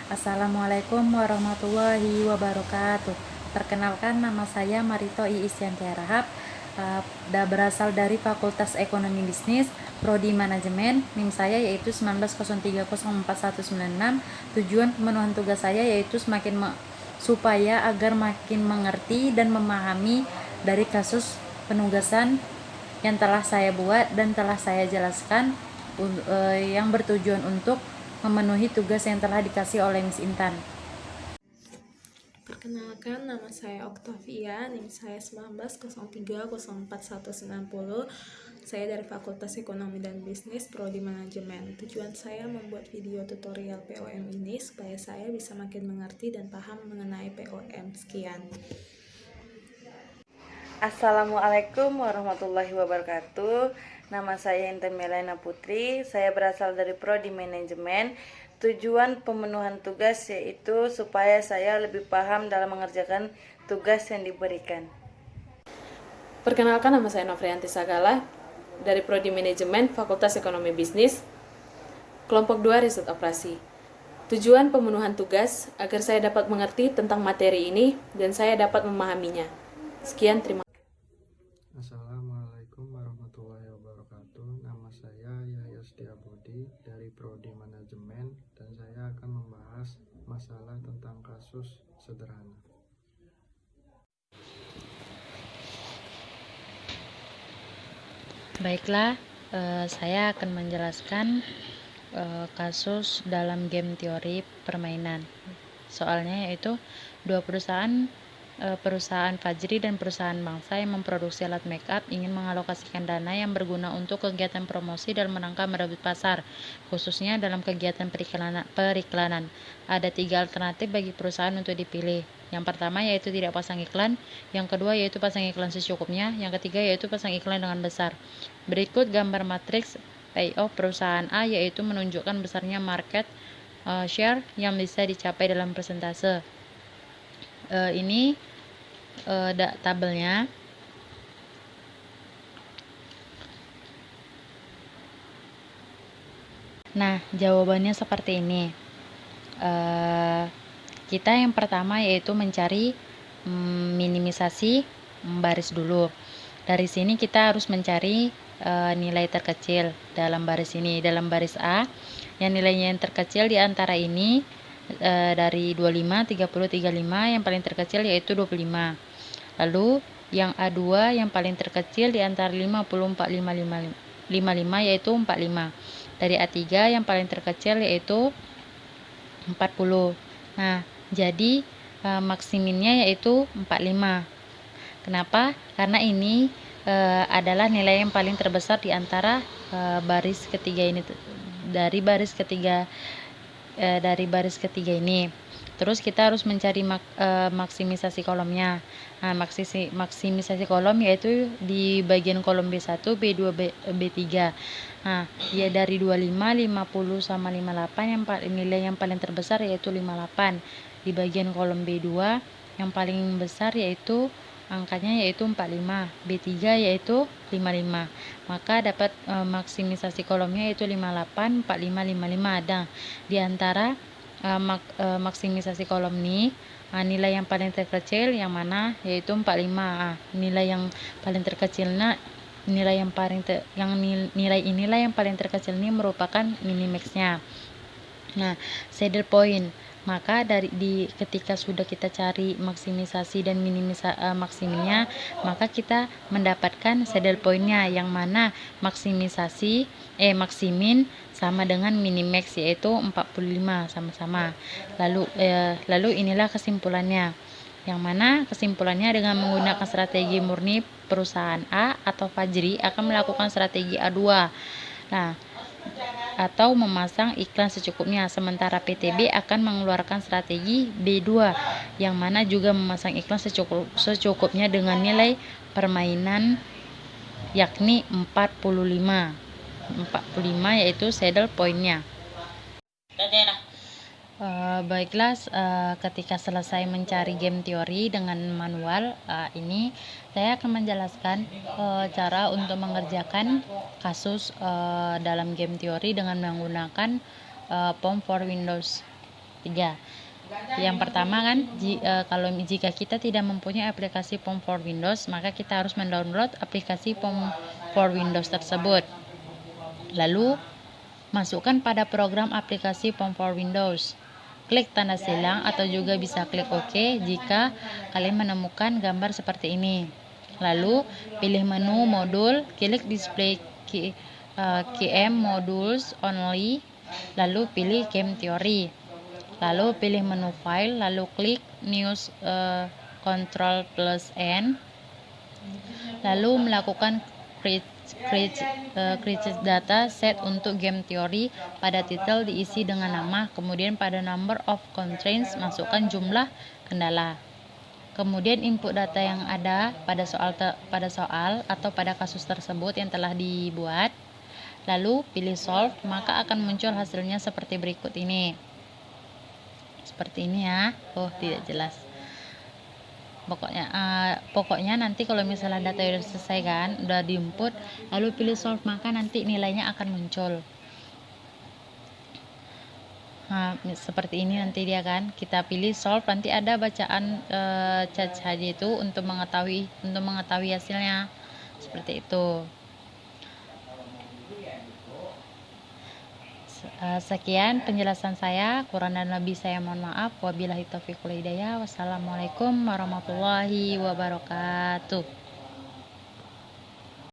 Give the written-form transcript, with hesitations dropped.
Assalamualaikum warahmatullahi wabarakatuh. Perkenalkan, nama saya Marito Iis Yanti Rahab, berasal dari Fakultas Ekonomi Bisnis, Prodi Manajemen. NIM saya yaitu 1903041196. Tujuan pemenuhan tugas saya yaitu supaya agar makin mengerti dan memahami dari kasus penugasan yang telah saya buat dan telah saya jelaskan, yang bertujuan untuk memenuhi tugas yang telah dikasih oleh Miss Intan. Perkenalkan, nama saya Oktavia, NIM saya 1903041190. Saya dari Fakultas Ekonomi dan Bisnis, Prodi Manajemen. Tujuan saya membuat video tutorial POM ini supaya saya bisa makin mengerti dan paham mengenai POM. Sekian. Assalamualaikum warahmatullahi wabarakatuh. Nama saya Intan Melena Putri. Saya berasal dari Prodi Manajemen. Tujuan pemenuhan tugas yaitu supaya saya lebih paham dalam mengerjakan tugas yang diberikan. Perkenalkan, nama saya Novrianti Sagala dari Prodi Manajemen Fakultas Ekonomi Bisnis, Kelompok 2 Riset Operasi. Tujuan pemenuhan tugas agar saya dapat mengerti tentang materi ini dan saya dapat memahaminya. Sekian, terima kasih. Assalamualaikum warahmatullahi wabarakatuh. Nama saya Yahya Setiabudi dari Prodi Manajemen dan saya akan membahas masalah tentang kasus sederhana. Baiklah, saya akan menjelaskan kasus dalam game teori permainan. Soalnya yaitu dua perusahaan Fajri dan perusahaan Bangsa yang memproduksi alat make up ingin mengalokasikan dana yang berguna untuk kegiatan promosi dan menangkap merebut pasar, khususnya dalam kegiatan periklanan. Ada 3 alternatif bagi perusahaan untuk dipilih. Yang pertama yaitu tidak pasang iklan, yang kedua yaitu pasang iklan secukupnya, yang ketiga yaitu pasang iklan dengan besar. Berikut gambar matriks payoff perusahaan A, yaitu menunjukkan besarnya market share yang bisa dicapai dalam persentase. Ini tabelnya. Nah, jawabannya seperti ini. Kita yang pertama yaitu mencari minimisasi baris dulu. Dari sini kita harus mencari nilai terkecil dalam baris ini. Dalam baris A, yang nilainya yang terkecil di antara ini dari 25, 30, 35, yang paling terkecil yaitu 25. Lalu yang A2 yang paling terkecil di antara 50, 45, 55 yaitu 45. Dari A3 yang paling terkecil yaitu 40. Nah, jadi maksiminnya yaitu 45. Kenapa? Karena ini adalah nilai yang paling terbesar di antara baris ketiga ini, dari baris ketiga ini. Terus kita harus mencari maksimisasi kolomnya. Nah, maksimisasi kolom yaitu di bagian kolom B1, B2, B3. Nah, ya dari 25, 50 sama 58 nilai yang paling terbesar yaitu 58. Di bagian kolom B2 yang paling besar yaitu angkanya yaitu 45, B3 yaitu 55. Maka dapat maksimisasi kolomnya yaitu 58, 45, 55. Ada di antara maksimisasi kolom ini nilai yang paling terkecil yang mana yaitu 45. Nilai yang paling terkecilnya nilai inilah yang paling terkecil ini merupakan minimaxnya. Nah, saddle point, maka ketika sudah kita cari maksimisasi dan maksimnya, maka kita mendapatkan saddle pointnya, yang mana maksimin sama dengan minimax yaitu 45 sama-sama. Lalu inilah kesimpulannya, yang mana kesimpulannya dengan menggunakan strategi murni, perusahaan A atau Fajri akan melakukan strategi A2. Nah, atau memasang iklan secukupnya, sementara PTB akan mengeluarkan strategi B2 yang mana juga memasang iklan secukupnya dengan nilai permainan yakni 45 yaitu saddle pointnya. Baiklah, ketika selesai mencari game teori dengan manual, ini saya akan menjelaskan cara untuk mengerjakan kasus dalam game teori dengan menggunakan POM for Windows. 3. Yang pertama kan, kalau jika kita tidak mempunyai aplikasi POM for Windows, maka kita harus mendownload aplikasi POM for Windows tersebut. Lalu, masukkan pada program aplikasi POM for Windows. Klik tanda silang atau juga bisa klik OK jika kalian menemukan gambar seperti ini. Lalu, pilih menu modul, klik display KM Modules Only, lalu pilih Game Theory. Lalu pilih menu file, lalu klik News Control plus N, lalu melakukan create data set untuk game theory. Pada titel diisi dengan nama, kemudian pada number of constraints masukkan jumlah kendala. Kemudian input data yang ada pada soal atau pada kasus tersebut yang telah dibuat. Lalu pilih solve, maka akan muncul hasilnya seperti berikut ini. Seperti ini ya. Oh, tidak jelas. Pokoknya nanti kalau misalnya data udah selesai kan, udah diinput, lalu pilih solve, maka nanti nilainya akan muncul. Nah, seperti ini nanti dia kan, kita pilih solve, nanti ada bacaan chat saja itu untuk mengetahui hasilnya. Seperti itu. Sekian penjelasan saya, kurang dan lebih saya mohon maaf. Wabillahi taufiq wal hidayah. Wassalamualaikum warahmatullahi wabarakatuh.